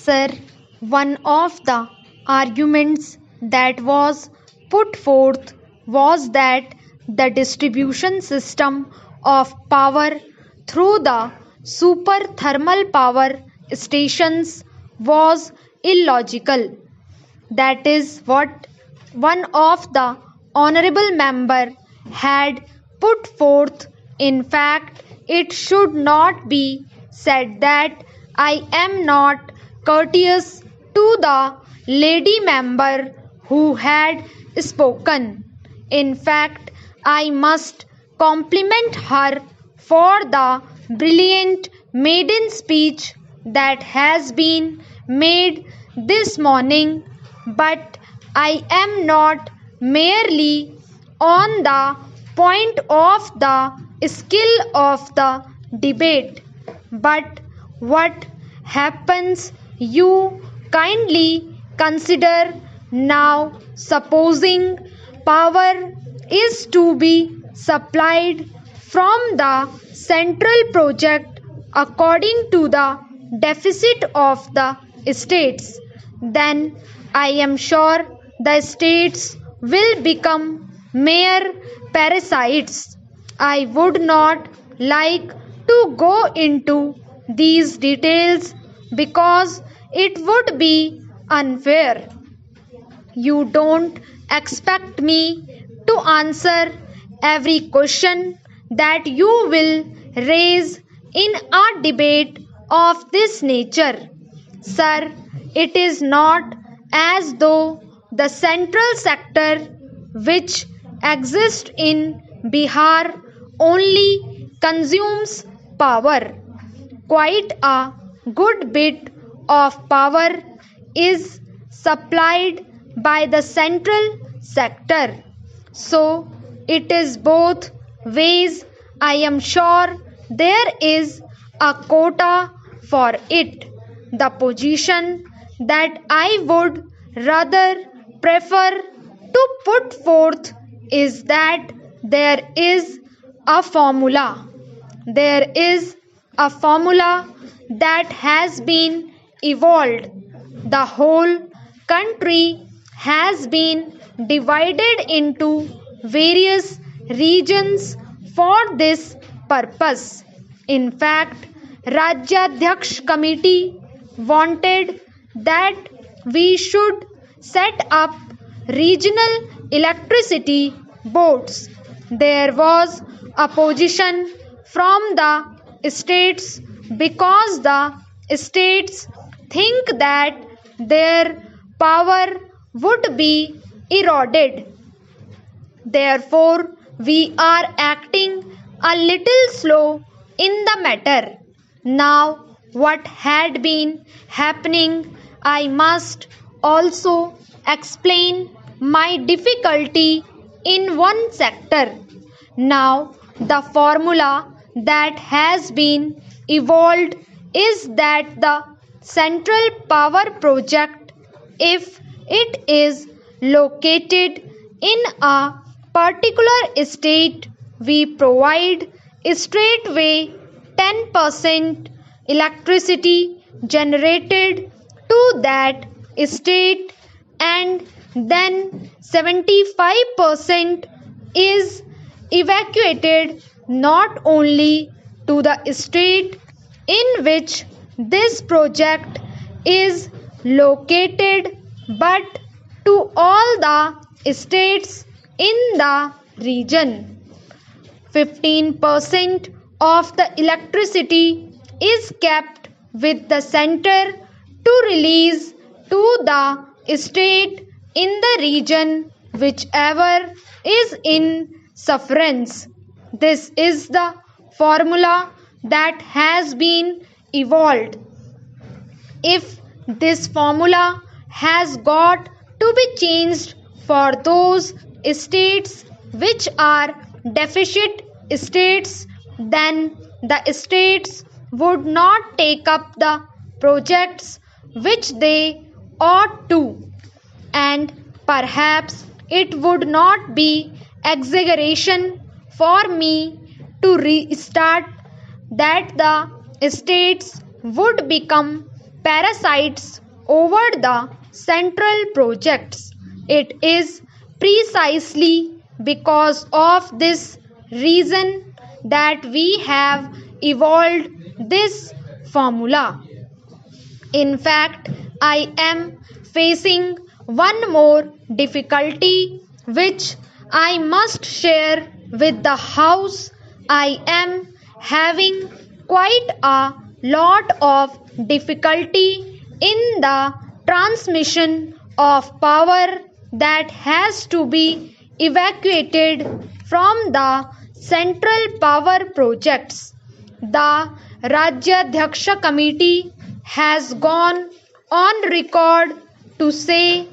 Sir, one of the arguments that was put forth was that the distribution system of power through the super thermal power stations was illogical. That is what one of the honorable member had put forth. In fact, it should not be said that I am not courteous to the lady member who had spoken. In fact, I must compliment her for the brilliant maiden speech that has been made this morning, but I am not merely on the point of the skill of the debate, but what happens you kindly consider now. Supposing power is to be supplied from the central project according to the deficit of the states, then I am sure the states will become mere parasites. I would not like to go into these details because it would be unfair. You don't expect me to answer every question that you will raise in a debate of this nature. Sir, it is not as though the central sector which exists in Bihar only consumes power. Quite a good bit of power is supplied by the central sector. So it is both ways. I am sure there is a quota for it. The position that I would rather prefer to put forth is that there is a formula. There is a formula that has been evolved. The whole country has been divided into various regions for this purpose. In fact, Rajyadhyaksh committee wanted that we should set up regional electricity boards. There was opposition from the states because the states think that their power would be eroded. Therefore, we are acting a little slow in the matter. Now, what had been happening, I must also explain my difficulty in one sector. Now, the formula that has been evolved is that the central power project, if it is located in a particular state, we provide straightway 10% electricity generated to that state, and then 75% is evacuated not only to the state in which this project is located but to all the states in the region. 15% of the electricity is kept with the center to release to the state in the region whichever is in sufferance. This is the formula that has been evolved. If this formula has got to be changed for those states which are deficit states, then the states would not take up the projects which they ought to, and perhaps it would not be exaggeration for me to restart that the states would become parasites over the central projects. It is precisely because of this reason that we have evolved this formula. In fact, I am facing one more difficulty which I must share with the house. I am having quite a lot of difficulty in the transmission of power that has to be evacuated from the central power projects. The Rajyadhyaksha committee has gone on record to say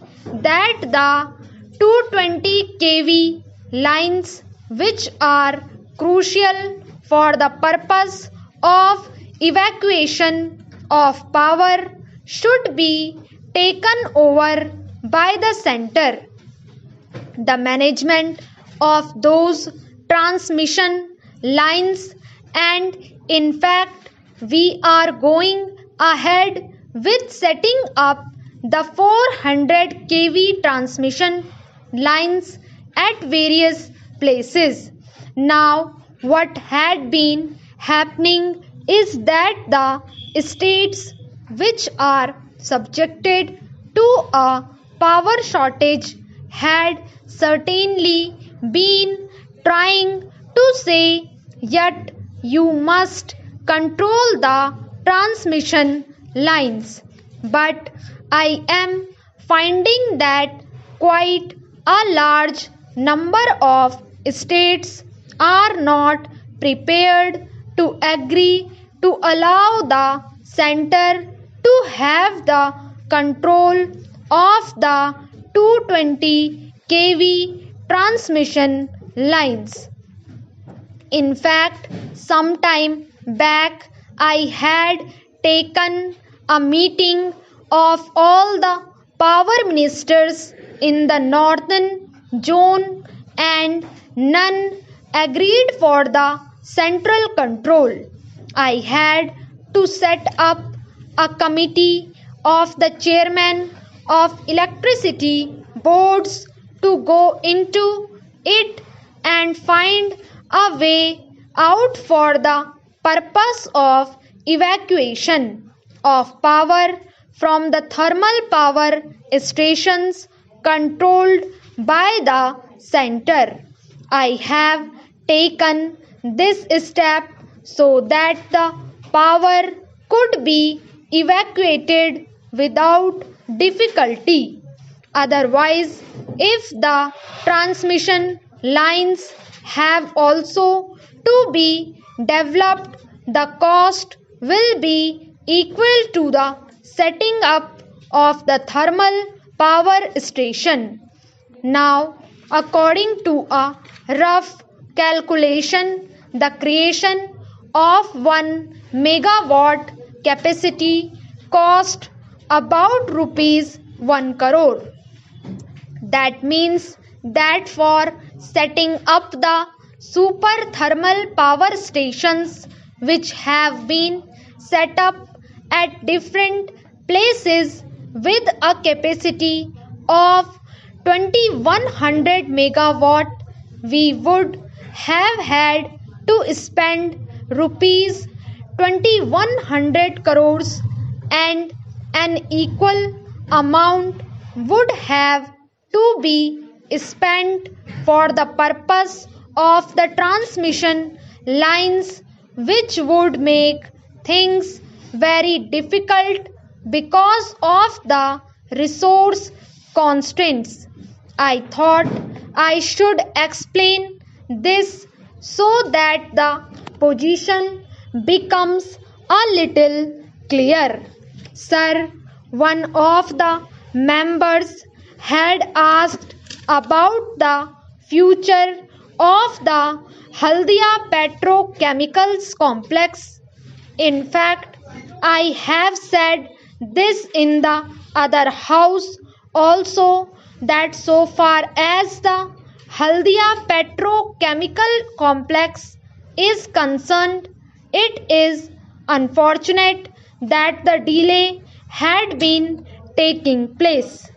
that the 220 kV lines, which are crucial for the purpose of evacuation of power, should be taken over by the center. The management of those transmission lines, and in fact we are going ahead with setting up the 400 kV transmission lines at various places. Now what had been happening is that the states which are subjected to a power shortage had certainly been trying to say, yet you must control the transmission lines. But I am finding that quite a large number of states are not prepared to agree to allow the center to have the control of the 220 kV transmission lines. In fact, some time back I had taken a meeting of all the power ministers in the northern zone and none agreed for the central control. I had to set up a committee of the chairman of electricity boards to go into it and find a way out for the purpose of evacuation of power from the thermal power stations controlled by the center. I have taken this step so that the power could be evacuated without difficulty. Otherwise, if the transmission lines have also to be developed, the cost will be equal to the setting up of the thermal power station. Now, according to a rough calculation, the creation of 1 megawatt capacity cost about rupees 1 crore. That means that for setting up the super thermal power stations which have been set up at different places with a capacity of 2100 megawatt, we would have had to spend rupees 2100 crores, and an equal amount would have to be spent for the purpose of the transmission lines, which would make things very difficult because of the resource constraints. I thought I should explain this so that the position becomes a little clear. Sir, one of the members had asked about the future of the Haldia Petrochemicals Complex. In fact, I have said this in the other house also, that so far as the Haldia Petrochemical Complex is concerned, it is unfortunate that the delay had been taking place.